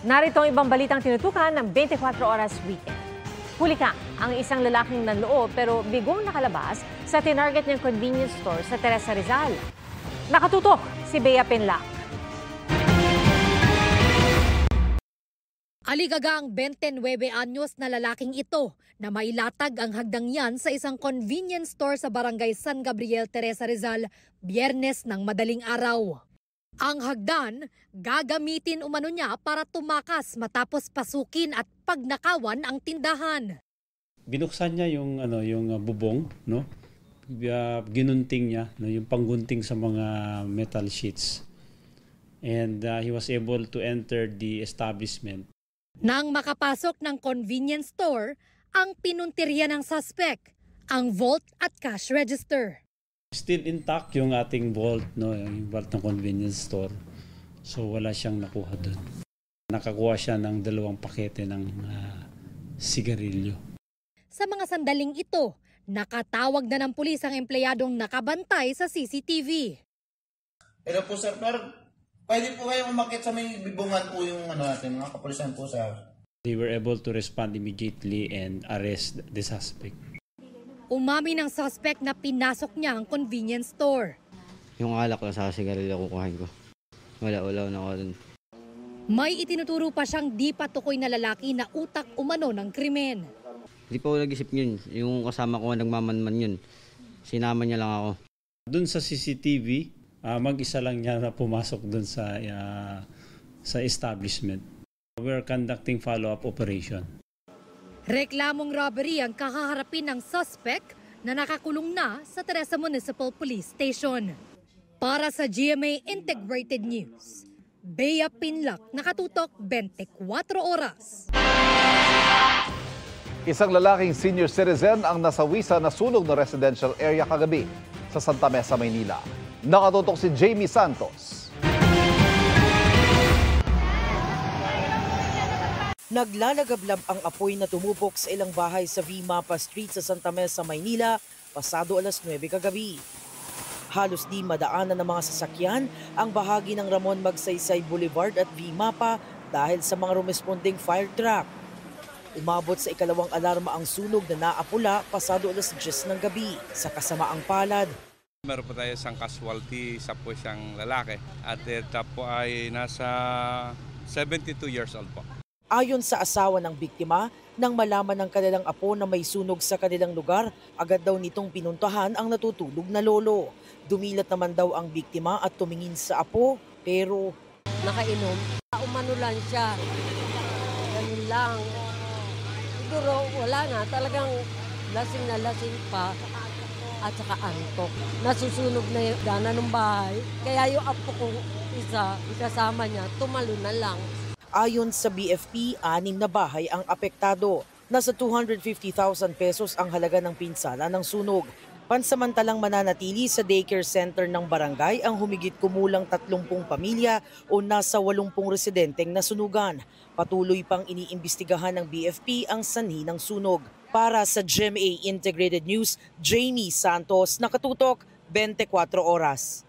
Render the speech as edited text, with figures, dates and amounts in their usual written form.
Narito ang ibang balitang tinutukan ng 24 Oras Weekend. Huli ka ang isang lalaking nanloob pero bigong nakalabas sa tinarget niyang convenience store sa Teresa Rizal. Nakatutok si Bea Pinlac. Aligagang 29 anyos na lalaking ito na mailatag ang hagdang yan sa isang convenience store sa barangay San Gabriel, Teresa Rizal, Biyernes ng madaling araw. Ang hagdan, gagamitin umano niya para tumakas matapos pasukin at pagnakawan ang tindahan. Binuksan niya yung bubong, no? Ginunting niya, no, yung panggunting sa mga metal sheets. And he was able to enter the establishment. Nang makapasok ng convenience store, ang pinuntirya ng suspect, ang vault at cash register. Still intact yung ating vault, no, yung vault ng convenience store. So wala siyang nakuha doon. Nakakuha siya ng 2 pakete ng sigarilyo. Sa mga sandaling ito, nakatawag na ng pulis ang empleyadong nakabantay sa CCTV. Hello po sir, pwede po kayong umakit sa may bibungan po yung natin, mga kapulisan po sir. They were able to respond immediately and arrest the suspect. Umamin ng suspect na pinasok niya ang convenience store. Yung alak lang sa sigarilyo kukuhain ko. Wala na ako dun. May itinuturo pa siyang di patukoy na lalaki na utak umano ng krimen. Hindi pa ako nag-isip yun. Yung kasama ko nagmamanman yun. Sinama niya lang ako. Dun sa CCTV, mag-isa lang niya na pumasok dun sa establishment. We're conducting follow-up operation. Reklamong robbery ang kakaharapin ng suspect na nakakulong na sa Teresa Municipal Police Station. Para sa GMA Integrated News, Bea Pinlac, nakatutok 24 oras. Isang lalaking senior citizen ang nasawi sa nasunog na residential area kagabi sa Santa Mesa, Maynila. Nakatutok si Jamie Santos. Naglalagablab ang apoy na tumupok sa ilang bahay sa V-Mapa Street sa Santa Mesa, Maynila, pasado alas 9 kagabi. Halos di madaanan ng mga sasakyan ang bahagi ng Ramon Magsaysay Boulevard at V-Mapa dahil sa mga rumesponding fire truck. Umabot sa ikalawang alarma ang sunog na naapula pasado alas 10 ng gabi. Sa kasamaang palad, meron po tayo isang casualty, isa po siyang lalaki at ito po ay nasa 72 years old po. Ayon sa asawa ng biktima, nang malaman ng kanilang apo na may sunog sa kanilang lugar, agad daw nitong pinuntahan ang natutulog na lolo. Dumilat naman daw ang biktima at tumingin sa apo, pero nakainom. Umano lang siya. Ganun lang. Siguro wala na, talagang lasing na lasing pa at saka antok. Nasusunog na yung dana ng bahay. Kaya yung apo ko kasama niya, tumalo na lang. Ayon sa BFP, 6 na bahay ang apektado. Nasa 250,000 pesos ang halaga ng pinsala ng sunog. Pansamantalang mananatili sa daycare center ng barangay ang humigit kumulang 30 pamilya o nasa 80 residenteng nasunugan. Patuloy pang iniimbestigahan ng BFP ang sanhi ng sunog. Para sa GMA Integrated News, Jamie Santos, nakatutok 24 oras.